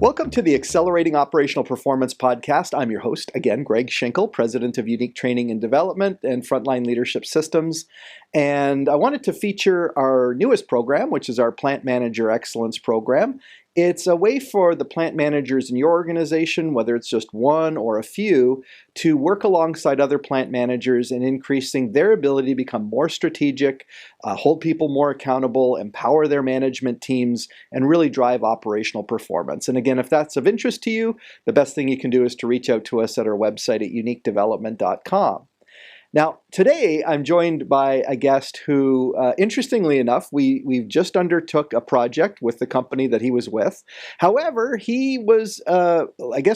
Welcome to the Accelerating Operational Performance podcast. I'm your host, again, Greg Schinkel, President of Unique Training and Development and Frontline Leadership Systems. And I wanted to feature our newest program, which is our Plant Manager Excellence Program. It's a way for the plant managers in your organization, whether it's just one or a few, to work alongside other plant managers in increasing their ability to become more strategic, hold people more accountable, empower their management teams, and really drive operational performance. And again, if that's of interest to you, the best thing you can do is to reach out to us at our website at uniquedevelopment.com. Now, today I'm joined by a guest who, interestingly enough, we've just undertook a project with the company that he was with. However, he was,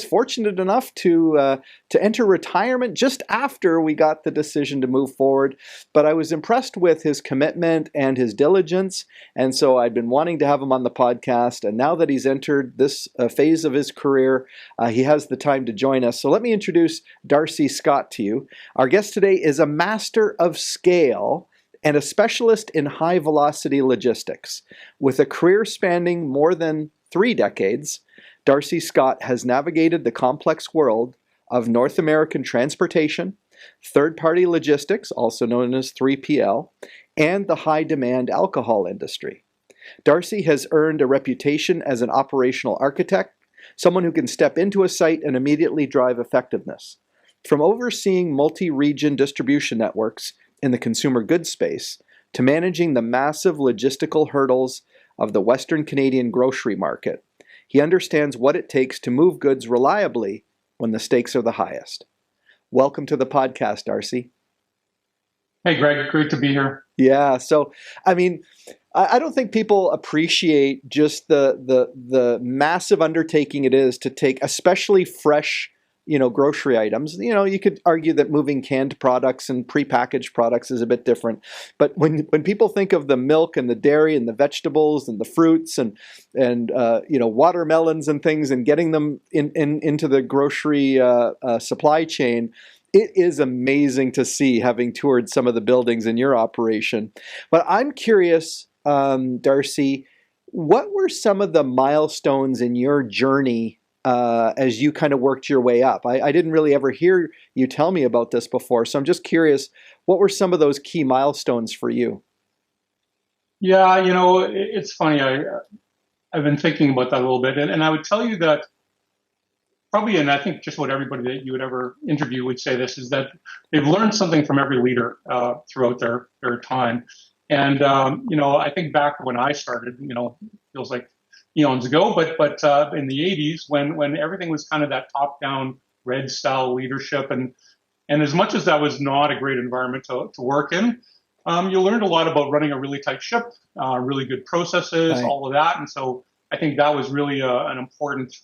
fortunate enough to enter retirement just after we got the decision to move forward. But I was impressed with his commitment and his diligence, and so I'd been wanting to have him on the podcast. And now that he's entered this phase of his career, he has the time to join us. So let me introduce Darcy Scott to you. Our guest today is a master of scale and a specialist in high-velocity logistics. With a career spanning more than 3 decades, Darcy Scott has navigated the complex world of North American transportation, third-party logistics, also known as 3PL, and the high-demand alcohol industry. Darcy has earned a reputation as an operational architect, someone who can step into a site and immediately drive effectiveness. From overseeing multi-region distribution networks in the consumer goods space to managing the massive logistical hurdles of the Western Canadian grocery market, he understands what it takes to move goods reliably when the stakes are the highest. Welcome to the podcast, Darcy. Hey, Greg. Great to be here. Yeah. So, I don't think people appreciate just the massive undertaking it is to take, especially fresh grocery items. You could argue that moving canned products and prepackaged products is a bit different. But when people think of the milk and the dairy and the vegetables and the fruits and watermelons and things and getting them into the grocery supply chain, it is amazing to see, having toured some of the buildings in your operation. But I'm curious, Darcy, what were some of the milestones in your journey as you kind of worked your way up? I didn't really ever hear you tell me about this before, so I'm just curious, what were some of those key milestones for you? Yeah, it's funny. I've been thinking about that a little bit, and I would tell you that probably, and I think just what everybody that you would ever interview would say this, is that they've learned something from every leader throughout their time. And, I think back when I started, feels like eons ago, but in the 80s when everything was kind of that top-down red style leadership, and as much as that was not a great environment to work in, you learned a lot about running a really tight ship, really good processes, right, all of that. And so I think that was really an important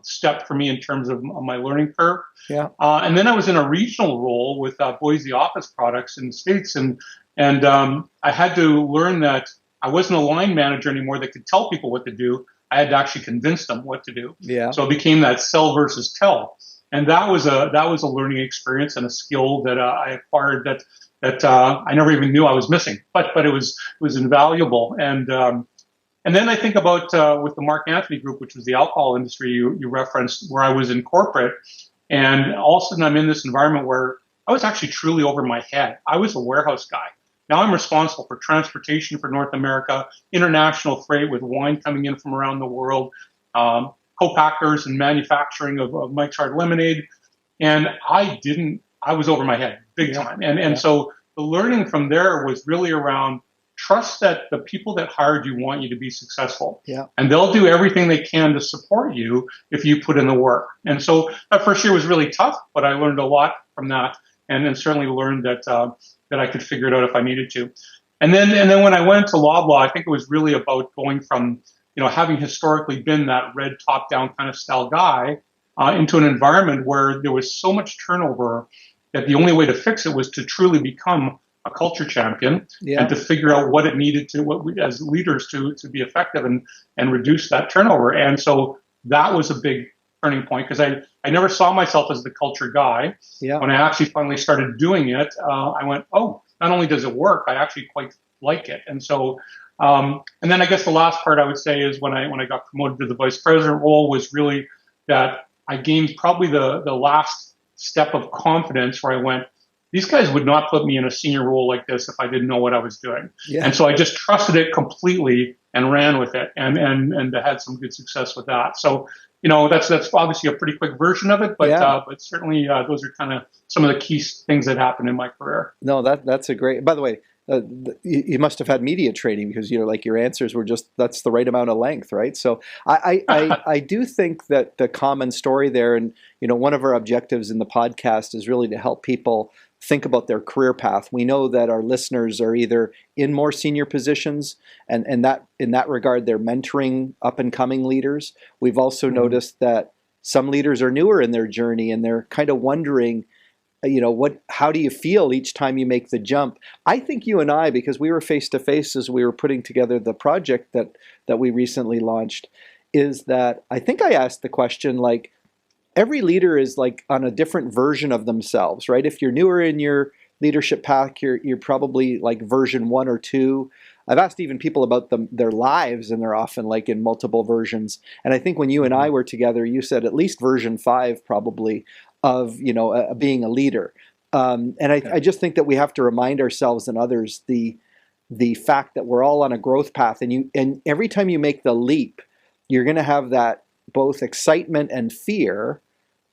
step for me in terms of my learning curve. Yeah. And then I was in a regional role with Boise Office Products in the States, and I had to learn that I wasn't a line manager anymore that could tell people what to do. I had to actually convince them what to do. Yeah. So it became that sell versus tell, and that was a learning experience and a skill that I acquired that I never even knew I was missing, but it was invaluable. And then I think about with the Mark Anthony Group, which was the alcohol industry you referenced, where I was in corporate, and all of a sudden I'm in this environment where I was actually truly over my head. I was a warehouse guy. Now I'm responsible for transportation for North America, international freight with wine coming in from around the world, co-packers and manufacturing of Mike's Hard Lemonade. And I was over my head big time. And so the learning from there was really around trust that the people that hired you want you to be successful. Yeah. And they'll do everything they can to support you if you put in the work. And so that first year was really tough, but I learned a lot from that, and then certainly learned that I could figure it out if I needed to. And then when I went to Loblaw, I think it was really about going from, having historically been that red top-down kind of style guy into an environment where there was so much turnover that the only way to fix it was to truly become a culture champion, and to figure out what it needed to, what we as leaders to be effective and reduce that turnover. And so that was a big turning point, because I never saw myself as the culture guy. Yeah. When I actually finally started doing it, I went, oh, not only does it work, I actually quite like it. And so And then I guess the last part I would say is when I got promoted to the vice president role was really that I gained probably the last step of confidence where I went, these guys would not put me in a senior role like this if I didn't know what I was doing. Yeah. And so I just trusted it completely and ran with it and had some good success with that. So, that's obviously a pretty quick version of it, but certainly those are kind of some of the key things that happened in my career. No, that's a great, by the way, you must have had media training because like your answers were that's the right amount of length, right? So I do think that the common story there, and one of our objectives in the podcast is really to help people think about their career path. We know that our listeners are either in more senior positions, and that in that regard they're mentoring up and coming leaders. We've also noticed that some leaders are newer in their journey and they're kind of wondering, how do you feel each time you make the jump? I think you and I, because we were face to face as we were putting together the project that we recently launched, is that I think I asked the question, like, every leader is like on a different version of themselves, right? If you're newer in your leadership path, you're probably like version 1 or 2. I've asked even people about their lives, and they're often like in multiple versions. And I think when you and I were together, you said at least version 5 probably of being a leader. And I just think that we have to remind ourselves and others the fact that we're all on a growth path, and every time you make the leap, you're going to have that both excitement and fear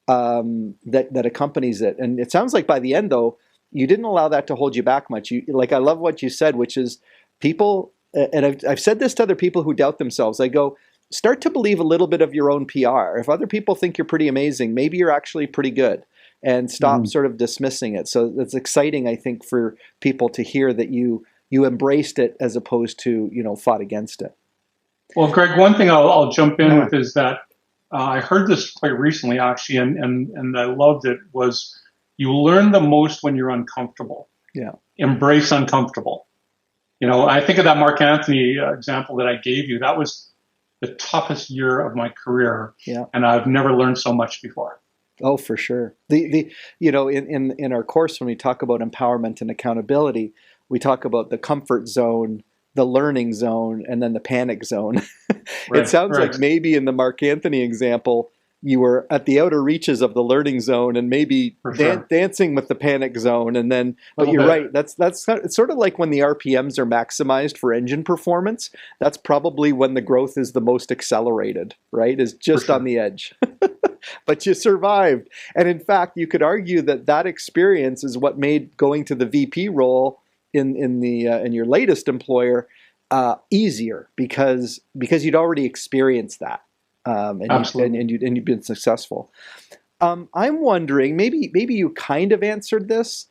that accompanies it. And it sounds like by the end, though, you didn't allow that to hold you back much. I love what you said, which is people, and I've said this to other people who doubt themselves. I go, start to believe a little bit of your own PR. If other people think you're pretty amazing, maybe you're actually pretty good, and stop sort of dismissing it. So it's exciting, I think, for people to hear that you embraced it as opposed to, fought against it. Well, Greg, one thing I'll jump in with is that I heard this quite recently, actually, and I loved it, was you learn the most when you're uncomfortable. Yeah. Embrace uncomfortable. I think of that Mark Anthony example that I gave you. That was the toughest year of my career. Yeah. And I've never learned so much before. Oh, for sure. In our course, when we talk about empowerment and accountability, we talk about the comfort zone, the learning zone, and then the panic zone. It sounds like maybe in the Mark Anthony example, you were at the outer reaches of the learning zone and maybe dancing with the panic zone. And then, but you're right. It's sort of like when the RPMs are maximized for engine performance. That's probably when the growth is the most accelerated, right? Is just on the edge. But you survived. And in fact, you could argue that experience is what made going to the VP role in your latest employer easier because you'd already experienced that. Absolutely. And you've been successful. I'm wondering, maybe you kind of answered this.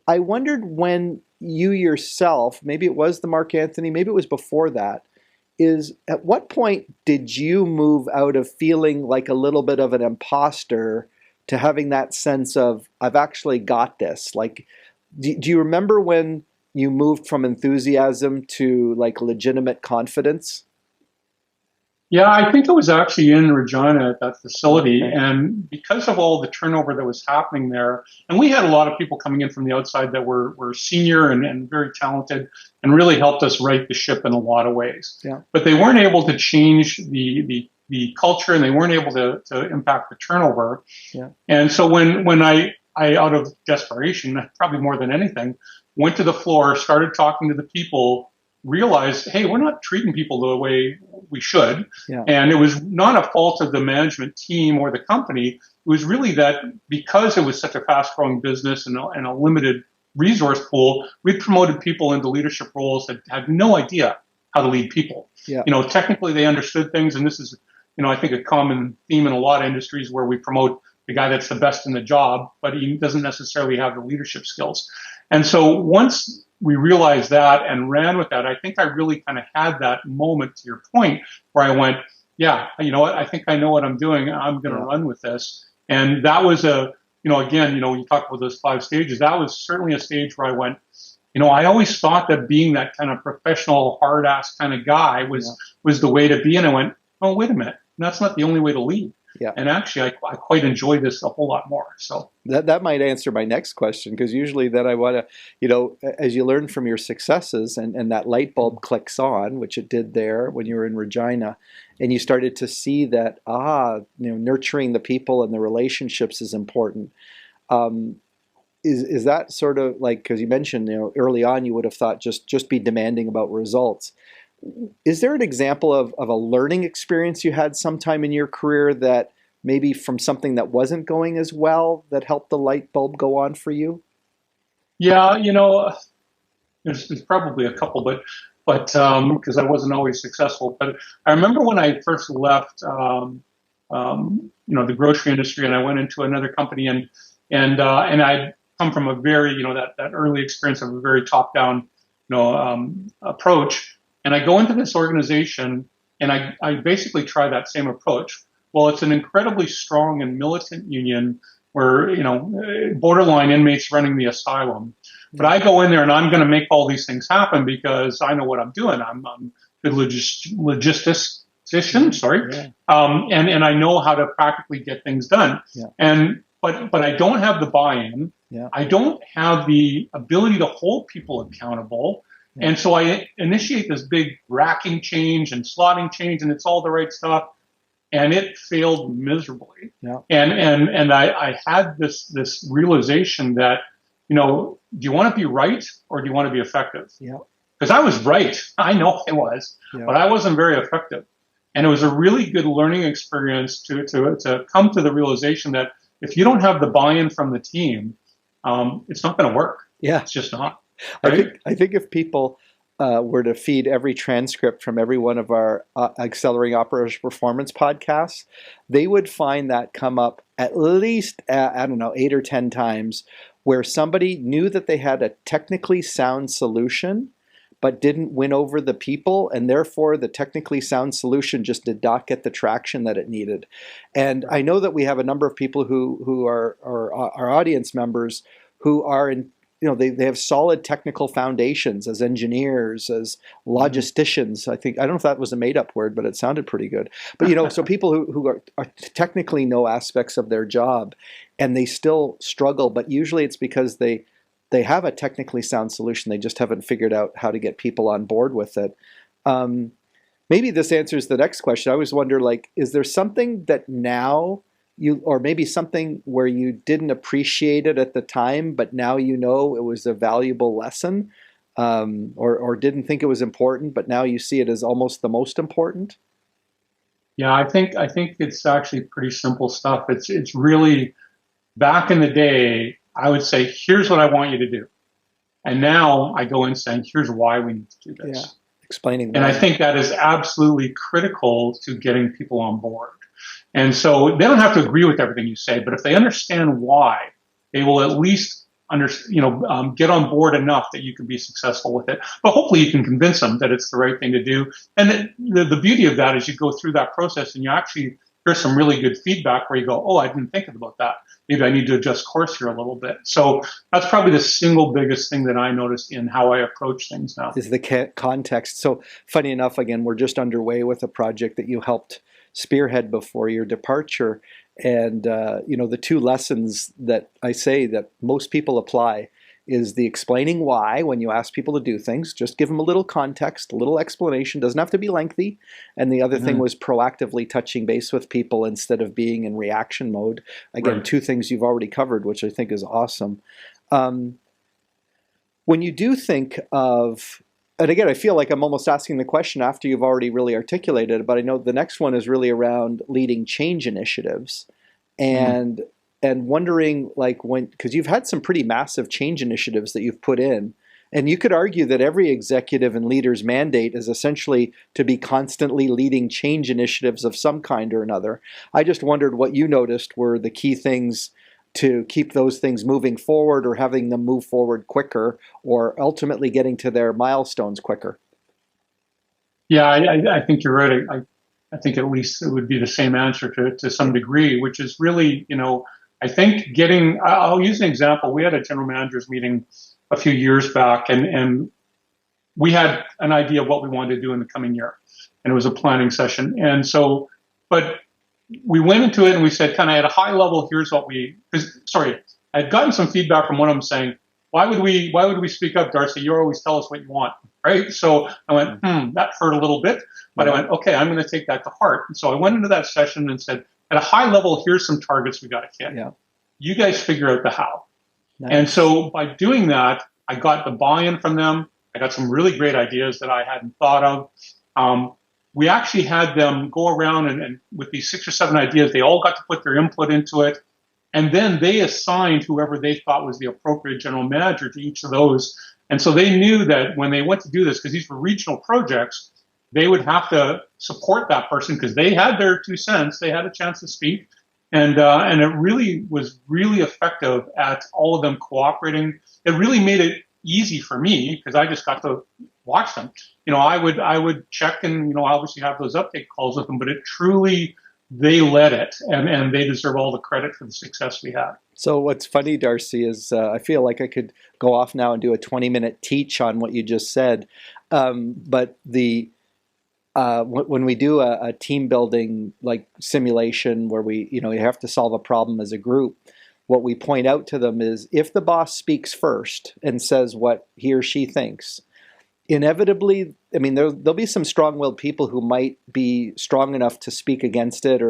I wondered when you yourself, maybe it was the Mark Anthony, maybe it was before that, is at what point did you move out of feeling like a little bit of an imposter to having that sense of, I've actually got this? Like, do you remember when you moved from enthusiasm to like legitimate confidence? Yeah, I think it was actually in Regina at that facility. Okay. And because of all the turnover that was happening there, and we had a lot of people coming in from the outside that were senior and very talented and really helped us right the ship in a lot of ways. Yeah. But they weren't able to change the culture, and they weren't able to impact the turnover. Yeah. And so when I out of desperation, probably more than anything, went to the floor, started talking to the people, realized, hey, we're not treating people the way we should. Yeah. And it was not a fault of the management team or the company. It was really that because it was such a fast-growing business and a limited resource pool, we promoted people into leadership roles that had no idea how to lead people. Yeah. Technically they understood things, and this is, I think a common theme in a lot of industries where we promote the guy that's the best in the job, but he doesn't necessarily have the leadership skills. And so once we realized that and ran with that, I think I really kind of had that moment, to your point, where I went, yeah, you know what, I think I know what I'm doing. I'm going to run with this. And that was again, when you talk about those 5 stages, that was certainly a stage where I went, I always thought that being that kind of professional, hard-ass kind of guy was the way to be. And I went, oh, wait a minute, that's not the only way to lead. Yeah. And actually, I quite enjoy this a whole lot more. So That might answer my next question, because usually then I want to, as you learn from your successes and that light bulb clicks on, which it did there when you were in Regina, and you started to see that, nurturing the people and the relationships is important. Um, is that sort of like, because you mentioned, early on you would have thought just be demanding about results. Is there an example of a learning experience you had sometime in your career that maybe from something that wasn't going as well that helped the light bulb go on for you? yeah, there's probably a couple, but because I wasn't always successful. But I remember when I first left, the grocery industry, and I went into another company, and I come from a very, that early experience of a very top down, approach. And I go into this organization, and I basically try that same approach. Well, it's an incredibly strong and militant union where, borderline inmates running the asylum. But I go in there and I'm going to make all these things happen because I know what I'm doing. I'm a good logistician, sorry. Yeah. And I know how to practically get things done. Yeah. But I don't have the buy-in. Yeah. I don't have the ability to hold people accountable. Yeah. And so I initiate this big racking change and slotting change, and it's all the right stuff. And it failed miserably. Yeah. And I had this realization that, do you want to be right or do you want to be effective? Yeah. Because I was right. I know I was, but I wasn't very effective. And it was a really good learning experience to come to the realization that if you don't have the buy-in from the team, it's not going to work. Yeah. It's just not. Right? I think if people were to feed every transcript from every one of our Accelerating Operational Performance podcasts, they would find that come up at least, 8 or 10 times, where somebody knew that they had a technically sound solution, but didn't win over the people, and therefore the technically sound solution just did not get the traction that it needed. And I know that we have a number of people who are our audience members who are in, they have solid technical foundations as engineers, as logisticians. I don't know if that was a made-up word, but it sounded pretty good. But so people who are technically know aspects of their job, and they still struggle. But usually it's because they have a technically sound solution. They just haven't figured out how to get people on board with it. Maybe this answers the next question. I always wonder, is there something that now or maybe something where you didn't appreciate it at the time, but now it was a valuable lesson, or didn't think it was important, but now you see it as almost the most important? Yeah, I think it's actually pretty simple stuff. It's really, back in the day, I would say, here's what I want you to do. And now I go in saying, here's why we need to do this. Yeah, explaining that. And I think that is absolutely critical to getting people on board. And so they don't have to agree with everything you say, but if they understand why, they will at least get on board enough that you can be successful with it. But hopefully you can convince them that it's the right thing to do. And the beauty of that is you go through that process and you actually hear some really good feedback where you go, oh, I didn't think about that. Maybe I need to adjust course here a little bit. So that's probably the single biggest thing that I noticed in how I approach things now. Is the context. So funny enough, again, we're just underway with a project that you helped spearhead before your departure. And, the two lessons that I say that most people apply is the explaining why. When you ask people to do things, just give them a little context, a little explanation, doesn't have to be lengthy. And the other thing was proactively touching base with people instead of being in reaction mode. Again, Two things you've already covered, which I think is awesome. When you do think of, and again, I feel like I'm almost asking the question after you've already really articulated it, but I know the next one is really around leading change initiatives. And wondering, because you've had some pretty massive change initiatives that you've put in, and you could argue that every executive and leader's mandate is essentially to be constantly leading change initiatives of some kind or another. I just wondered what you noticed were the key things to keep those things moving forward, or having them move forward quicker, or ultimately getting to their milestones quicker. Yeah, I think you're right. I think at least it would be the same answer to some degree, which is really, I think I'll use an example. We had a general managers meeting a few years back, and we had an idea of what we wanted to do in the coming year, and it was a planning session. And so, but we went into it and we said, kind of at a high level, here's what I'd gotten some feedback from one of them saying, why would we speak up, Darcy? You always tell us what you want, right? So I went, that hurt a little bit, but I went, okay, I'm going to take that to heart. And so I went into that session and said, at a high level, here's some targets we got to hit. Yeah. You guys figure out the how. Nice. And so by doing that, I got the buy-in from them. I got some really great ideas that I hadn't thought of. We actually had them go around and with these 6 or 7 ideas, they all got to put their input into it. And then they assigned whoever they thought was the appropriate general manager to each of those. And so they knew that when they went to do this, because these were regional projects, they would have to support that person because they had their 2 cents. They had a chance to speak. And it really was really effective at all of them cooperating. It really made it easy for me because I just got to watch them. I would check and, obviously have those update calls with them, but it truly, they led it, and they deserve all the credit for the success we had. So what's funny, Darcy, is I feel like I could go off now and do a 20-minute teach on what you just said. But when we do a team building like simulation where you have to solve a problem as a group, what we point out to them is if the boss speaks first and says what he or she thinks, inevitably, there'll be some strong-willed people who might be strong enough to speak against it,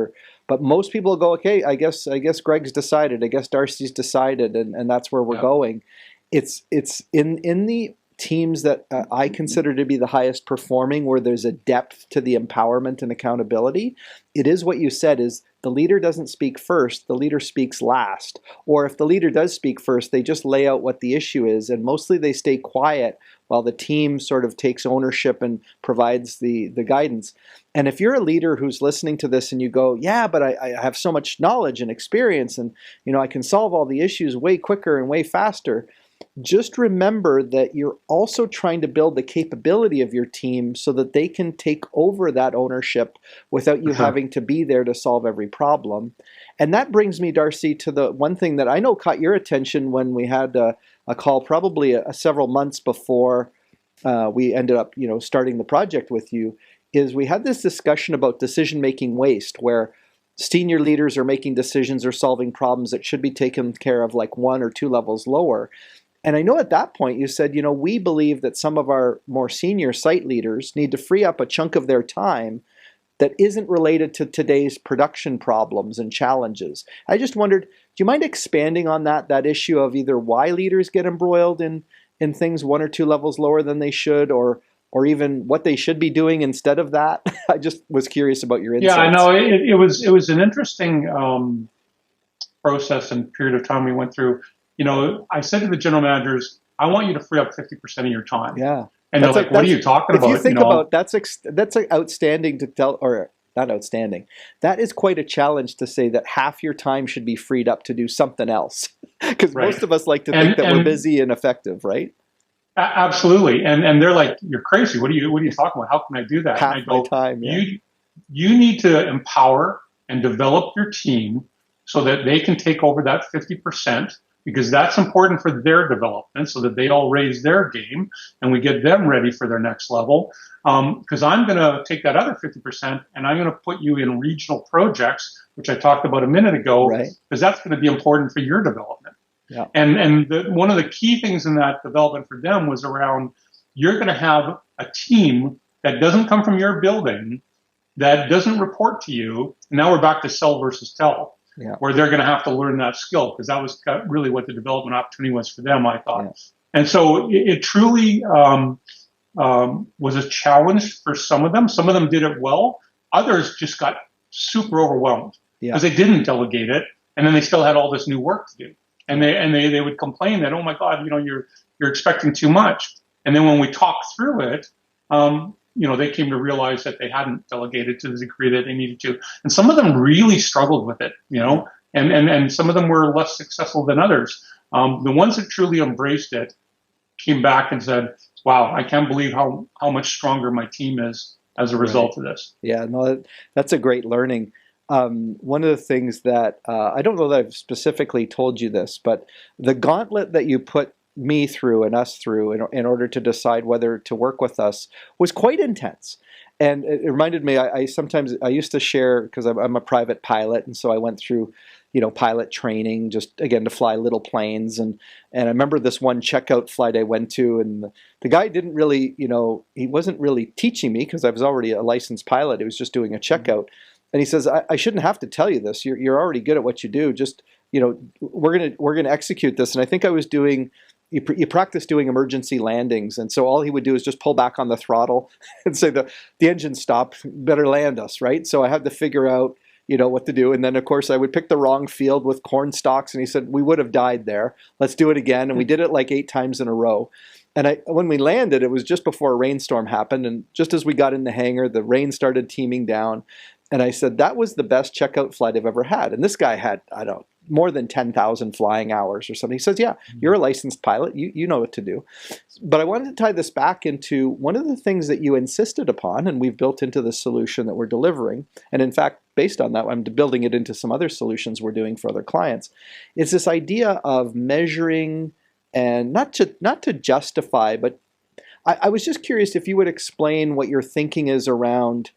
but most people will go, okay, I guess Greg's decided, I guess Darcy's decided, and that's where we're going. It's in the teams that I consider to be the highest performing, where there's a depth to the empowerment and accountability. It is what you said, is the leader doesn't speak first, the leader speaks last. Or if the leader does speak first, they just lay out what the issue is, and mostly they stay quiet while the team sort of takes ownership and provides the guidance. And if you're a leader who's listening to this and you go, yeah, but I have so much knowledge and experience and I can solve all the issues way quicker and way faster, just remember that you're also trying to build the capability of your team so that they can take over that ownership without you having to be there to solve every problem. And that brings me, Darcy, to the one thing that I know caught your attention when we had a call probably several months before we ended up starting the project with you, is we had this discussion about decision-making waste, where senior leaders are making decisions or solving problems that should be taken care of like 1 or 2 levels lower. And I know at that point you said, we believe that some of our more senior site leaders need to free up a chunk of their time that isn't related to today's production problems and challenges. I just wondered, do you mind expanding on that issue of either why leaders get embroiled in things 1 or 2 levels lower than they should, or even what they should be doing instead of that? I just was curious about your insights. Yeah, I know. It was an interesting process and period of time we went through. I said to the general managers, I want you to free up 50% of your time. Yeah. And they're like, what are you talking about? If you think about that's outstanding to tell, or not outstanding. That is quite a challenge to say that half your time should be freed up to do something else. Because most of us like to think that we're busy and effective, right? Absolutely. And they're like, you're crazy. What are you talking about? How can I do that? Half and I go, my time, yeah. You need to empower and develop your team so that they can take over that 50%. Because that's important for their development so that they all raise their game and we get them ready for their next level. Because I'm going to take that other 50% and I'm going to put you in regional projects, which I talked about a minute ago, because that's going to be important for your development. Yeah. And one of the key things in that development for them was around, you're going to have a team that doesn't come from your building, that doesn't report to you. And now we're back to sell versus tell. Yeah. Where they're going to have to learn that skill, because that was really what the development opportunity was for them, I thought. Yeah. And so it truly was a challenge for some of them. Some of them did it well. Others just got super overwhelmed because they didn't delegate it, and then they still had all this new work to do. And they would complain that, oh my God, you're expecting too much. And then when we talked through it, they came to realize that they hadn't delegated to the degree that they needed to. And some of them really struggled with it, and some of them were less successful than others. The ones that truly embraced it came back and said, wow, I can't believe how much stronger my team is as a result of this. Yeah, no, that's a great learning. One of the things that, I don't know that I've specifically told you this, but the gauntlet that you put me through and us through in order to decide whether to work with us was quite intense. And it reminded me, I sometimes, I used to share, because I'm a private pilot, and so I went through, pilot training, just again to fly little planes. And I remember this one checkout flight I went to, and the guy didn't really, he wasn't really teaching me because I was already a licensed pilot. He was just doing a checkout. And he says, I shouldn't have to tell you this. You're already good at what you do. Just, we're gonna execute this. And I think I was doing, you practice doing emergency landings, and so all he would do is just pull back on the throttle and say the engine stopped, better land us, right? So I had to figure out what to do, and then of course I would pick the wrong field with corn stalks, and he said we would have died there. Let's do it again, and we did it like 8 times in a row. And when we landed, it was just before a rainstorm happened, and just as we got in the hangar, the rain started teeming down, and I said that was the best checkout flight I've ever had. And this guy had, I don't know, more than 10,000 flying hours or something. He says, yeah, you're a licensed pilot. You know what to do. But I wanted to tie this back into one of the things that you insisted upon, and we've built into the solution that we're delivering. And in fact, based on that, I'm building it into some other solutions we're doing for other clients. It's this idea of measuring, and not to justify, but I was just curious if you would explain what your thinking is around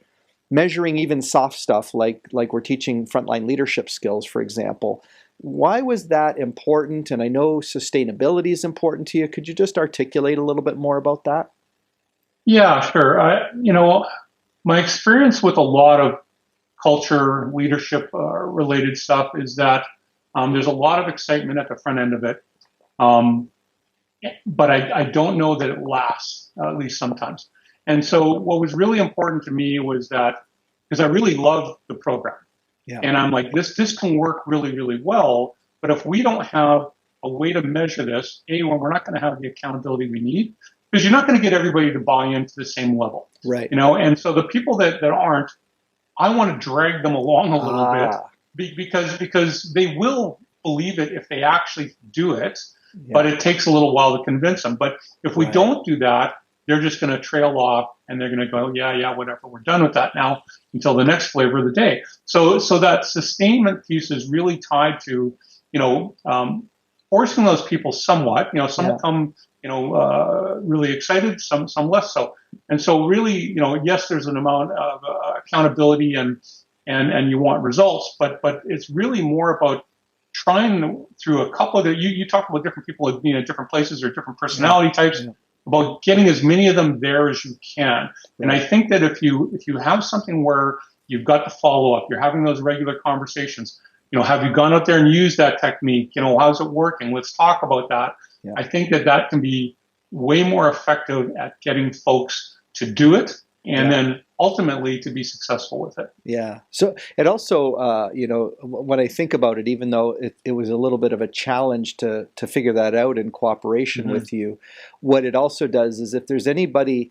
measuring even soft stuff like we're teaching frontline leadership skills, for example. Why was that important? And I know sustainability is important to you. Could you just articulate a little bit more about that? Yeah, sure. My experience with a lot of culture, leadership related stuff is that there's a lot of excitement at the front end of it. But I don't know that it lasts, at least sometimes. And so what was really important to me was that, because I really love the program. Yeah. And I'm like, this can work really, really well. But if we don't have a way to measure this, we're not going to have the accountability we need, because you're not going to get everybody to buy into the same level. Right. And so the people that aren't, I want to drag them along a little bit because they will believe it if they actually do it. Yeah. But it takes a little while to convince them. But if we don't do that, they're just going to trail off, and they're going to go, yeah, whatever, we're done with that now until the next flavor of the day. So that sustainment piece is really tied to, forcing those people somewhat. Some will come, really excited, some less so. And so really, yes, there's an amount of accountability and you want results, but it's really more about trying through a couple of you talk about different people being at different places or different personality types. Yeah. About getting as many of them there as you can. Right. And I think that if you have something where you've got the follow up, you're having those regular conversations, have you gone out there and used that technique? How's it working? Let's talk about that. Yeah. I think that can be way more effective at getting folks to do it and then ultimately to be successful with it. Yeah. So it also, when I think about it, even though it was a little bit of a challenge to figure that out in cooperation with you, what it also does is if there's anybody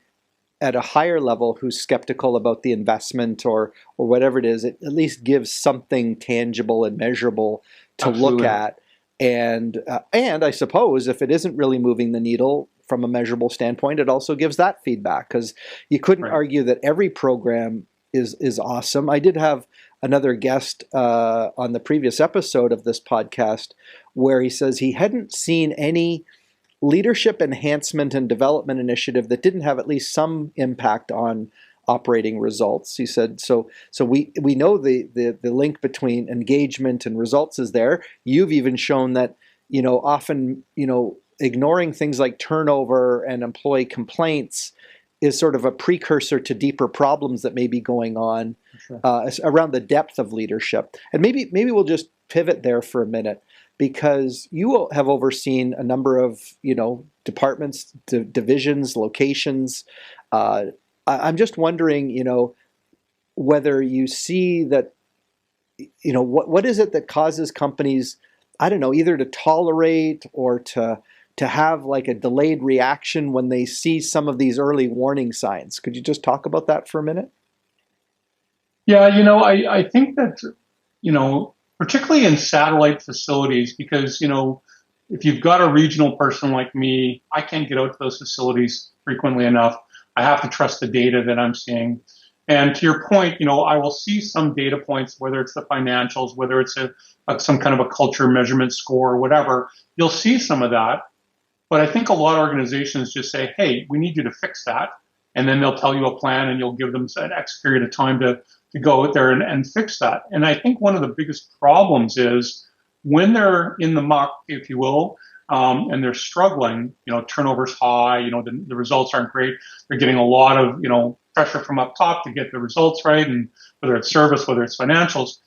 at a higher level who's skeptical about the investment or whatever it is, it at least gives something tangible and measurable to look at. And I suppose if it isn't really moving the needle from a measurable standpoint, it also gives that feedback, because you couldn't argue that every program is awesome. I did have another guest on the previous episode of this podcast where he says he hadn't seen any leadership enhancement and development initiative that didn't have at least some impact on operating results. He said, so we know the link between engagement and results is there. You've even shown that, often, ignoring things like turnover and employee complaints is sort of a precursor to deeper problems that may be going on around the depth of leadership. And maybe we'll just pivot there for a minute, because you have overseen a number of, departments, divisions, locations. I'm just wondering, whether you see that, what is it that causes companies, I don't know, either to tolerate or to have like a delayed reaction when they see some of these early warning signs. Could you just talk about that for a minute? Yeah, I think that, particularly in satellite facilities, because, if you've got a regional person like me, I can't get out to those facilities frequently enough. I have to trust the data that I'm seeing. And to your point, I will see some data points, whether it's the financials, whether it's some kind of a culture measurement score or whatever. You'll see some of that. But I think a lot of organizations just say, hey, we need you to fix that. And then they'll tell you a plan and you'll give them an X period of time to go out there and fix that. And I think one of the biggest problems is when they're in the muck, if you will, and they're struggling, turnover's high, the results aren't great. They're getting a lot of, pressure from up top to get the results right. And whether it's service, whether it's financials,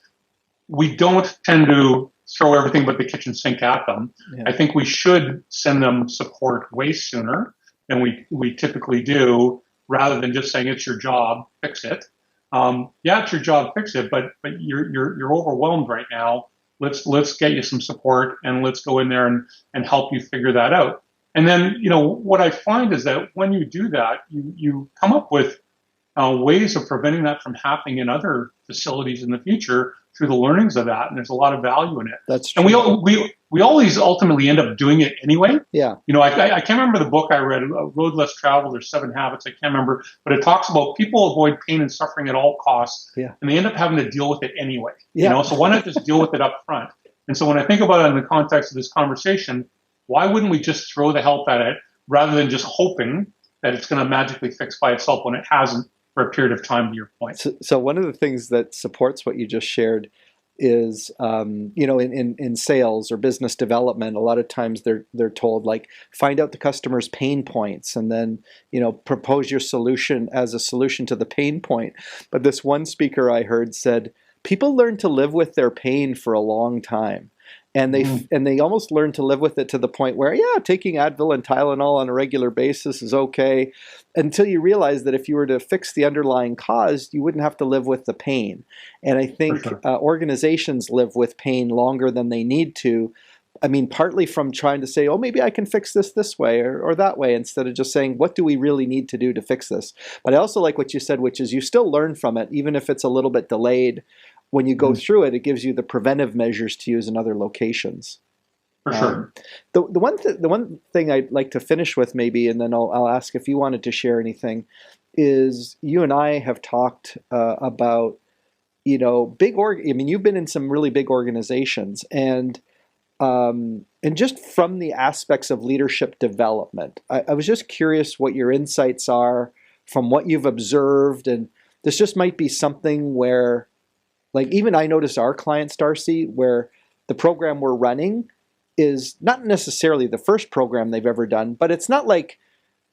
we don't tend to throw everything but the kitchen sink at them. Yeah. I think we should send them support way sooner than we typically do, rather than just saying it's your job, fix it. Yeah, it's your job, fix it, but you're overwhelmed right now. Let's get you some support and let's go in there and help you figure that out. And then, what I find is that when you do that, you come up with ways of preventing that from happening in other facilities in the future through the learnings of that. And there's a lot of value in it. That's true. And we always ultimately end up doing it anyway. Yeah. I can't remember the book I read, Road Less Traveled or 7 Habits. I can't remember, but it talks about people avoid pain and suffering at all costs. Yeah. And they end up having to deal with it anyway. Yeah. So why not just deal with it up front? And so when I think about it in the context of this conversation, why wouldn't we just throw the help at it rather than just hoping that it's going to magically fix by itself when it hasn't for a period of time, to your point? So one of the things that supports what you just shared is, in sales or business development, a lot of times they're told, like, find out the customer's pain points and then, propose your solution as a solution to the pain point. But this one speaker I heard said, people learn to live with their pain for a long time. And they almost learn to live with it to the point where, taking Advil and Tylenol on a regular basis is okay, until you realize that if you were to fix the underlying cause, you wouldn't have to live with the pain. And I think organizations live with pain longer than they need to. I mean, partly from trying to say, oh, maybe I can fix this way or that way, instead of just saying, what do we really need to do to fix this? But I also like what you said, which is you still learn from it, even if it's a little bit delayed. When you go through it, it gives you the preventive measures to use in other locations. For sure. The one thing I'd like to finish with, maybe, and then I'll ask if you wanted to share anything, is you and I have talked about, you've been in some really big organizations, and just from the aspects of leadership development, I was just curious what your insights are from what you've observed, and this just might be something where, like, even I notice our clients, Darcy, where the program we're running is not necessarily the first program they've ever done, but it's not like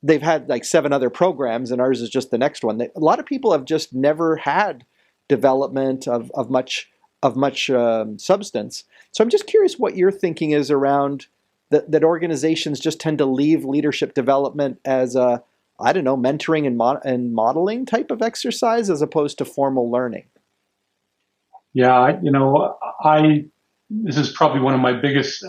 they've had like 7 other programs and ours is just the next one. A lot of people have just never had development of much substance. So I'm just curious what your thinking is around that organizations just tend to leave leadership development as a, mentoring and modeling type of exercise as opposed to formal learning. Yeah, this is probably one of my biggest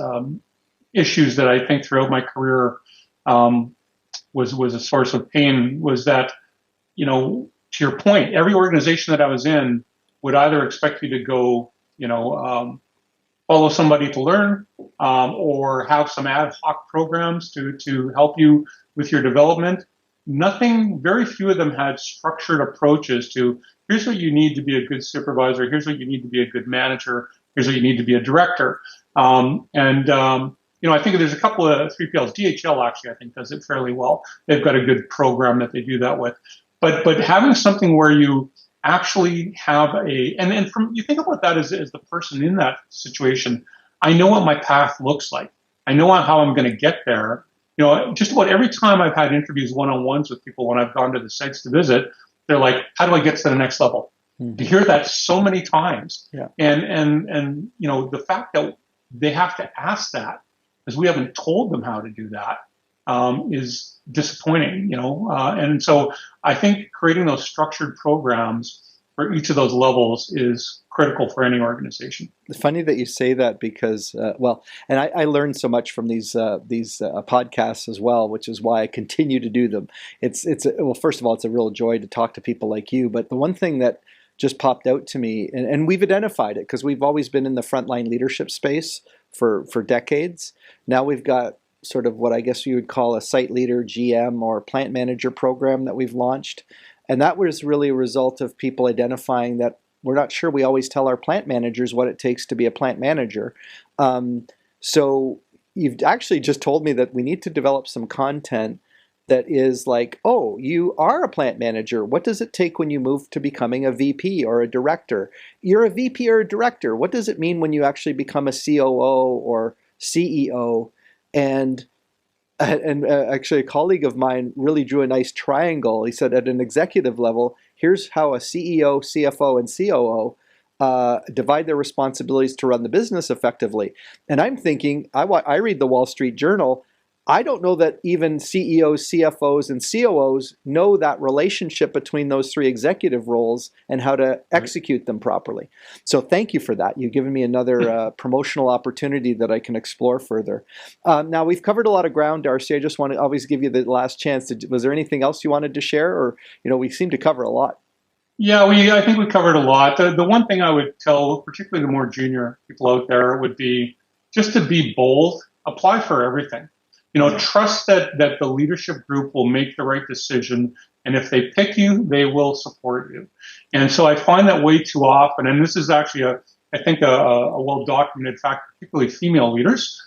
issues that I think throughout my career was a source of pain, was that, to your point, every organization that I was in would either expect you to go, follow somebody to learn or have some ad hoc programs to help you with your development. Very few of them had structured approaches to, here's what you need to be a good supervisor, here's what you need to be a good manager, here's what you need to be a director. I think there's a couple of 3PLs. DHL actually, I think, does it fairly well. They've got a good program that they do that with. But having something where you actually have you think about that as the person in that situation, I know what my path looks like. I know how I'm going to get there. Just about every time I've had interviews one-on-ones with people when I've gone to the sites to visit, they're like, how do I get to the next level? Mm-hmm. You hear that so many times. Yeah. And the fact that they have to ask that because we haven't told them how to do that is disappointing, and so I think creating those structured programs for each of those levels is critical for any organization. It's funny that you say that because, and I learned so much from these podcasts as well, which is why I continue to do them. First of all, it's a real joy to talk to people like you. But the one thing that just popped out to me, and we've identified it because we've always been in the frontline leadership space for decades. Now we've got sort of what I guess you would call a site leader, GM, or plant manager program that we've launched. And that was really a result of people identifying that we're not sure we always tell our plant managers what it takes to be a plant manager. So, you've actually just told me that we need to develop some content that is like, oh, you are a plant manager. What does it take when you move to becoming a VP or a director? You're a VP or a director. What does it mean when you actually become a COO or CEO? And actually, a colleague of mine really drew a nice triangle. He said, at an executive level, here's how a CEO, CFO, and COO divide their responsibilities to run the business effectively. And I'm thinking, I read the Wall Street Journal. I don't know that even CEOs, CFOs, and COOs know that relationship between those three executive roles and how to execute them properly. So thank you for that. You've given me another promotional opportunity that I can explore further. Now, we've covered a lot of ground, Darcy. I just want to always give you the last chance. Was there anything else you wanted to share? Or, we seem to cover a lot. Yeah, I think we covered a lot. The one thing I would tell, particularly the more junior people out there, would be just to be bold, apply for everything. Trust that the leadership group will make the right decision, and if they pick you, they will support you. And so I find that way too often, and this is actually I think a well-documented fact, particularly female leaders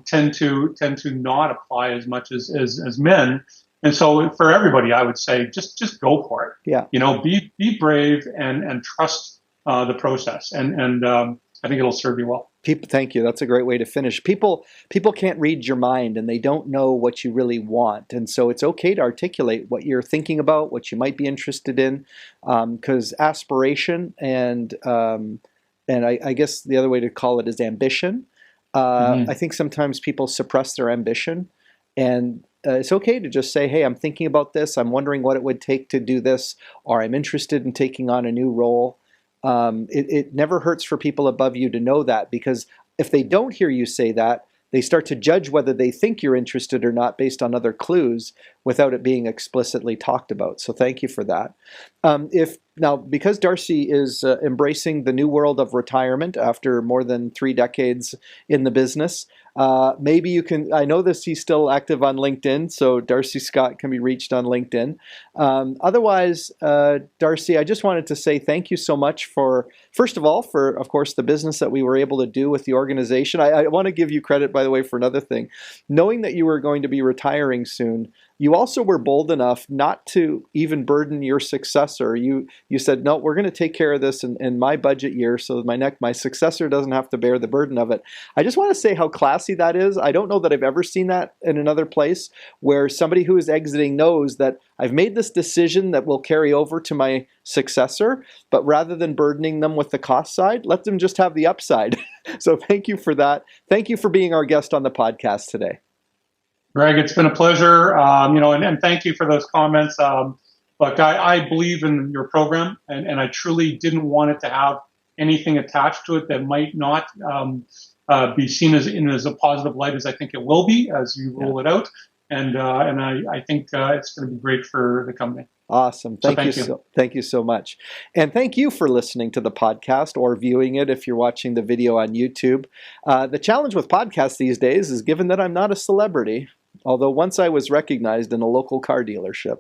tend to not apply as much as men. And so for everybody, I would say just go for it. Yeah. Be brave and trust the process, and I think it'll serve you well. Thank you. That's a great way to finish. People can't read your mind, and they don't know what you really want. And so it's okay to articulate what you're thinking about, what you might be interested in, because aspiration and I guess the other way to call it is ambition. I think sometimes people suppress their ambition, and it's okay to just say, hey, I'm thinking about this. I'm wondering what it would take to do this, or I'm interested in taking on a new role. It never hurts for people above you to know that, because if they don't hear you say that, they start to judge whether they think you're interested or not based on other clues without it being explicitly talked about. So thank you for that. Now, because Darcy is embracing the new world of retirement after more than 3 decades in the business, maybe you can, I know he's still active on LinkedIn, so Darcy Scott can be reached on LinkedIn. Otherwise, Darcy, I just wanted to say thank you so much first of all, of course, the business that we were able to do with the organization. I want to give you credit, by the way, for another thing. Knowing that you were going to be retiring soon, you also were bold enough not to even burden your successor. You said, no, we're going to take care of this in my budget year so my successor doesn't have to bear the burden of it. I just want to say how classy that is. I don't know that I've ever seen that in another place where somebody who is exiting knows that I've made this decision that will carry over to my successor, but rather than burdening them with the cost side, let them just have the upside. So thank you for that. Thank you for being our guest on the podcast today. Greg, it's been a pleasure, and thank you for those comments. Look, I believe in your program, and I truly didn't want it to have anything attached to it that might not be seen as a positive light as I think it will be as you roll it out. And I think it's going to be great for the company. Awesome. Thank you so much. And thank you for listening to the podcast or viewing it if you're watching the video on YouTube. The challenge with podcasts these days is, given that I'm not a celebrity, although once I was recognized in a local car dealership,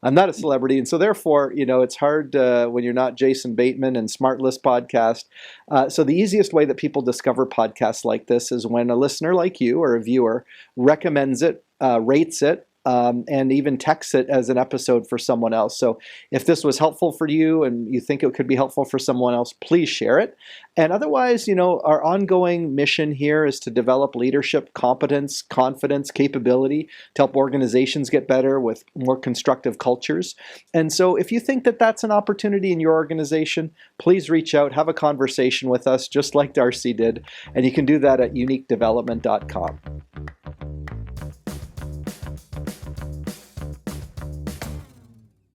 I'm not a celebrity. And so therefore, it's hard when you're not Jason Bateman and Smart List Podcast. So the easiest way that people discover podcasts like this is when a listener like you or a viewer recommends it, rates it, and even texts it as an episode for someone else. So if this was helpful for you and you think it could be helpful for someone else, please share it. And otherwise, our ongoing mission here is to develop leadership, competence, confidence, capability to help organizations get better with more constructive cultures. And so if you think that that's an opportunity in your organization, please reach out, have a conversation with us, just like Darcy did. And you can do that at uniquedevelopment.com.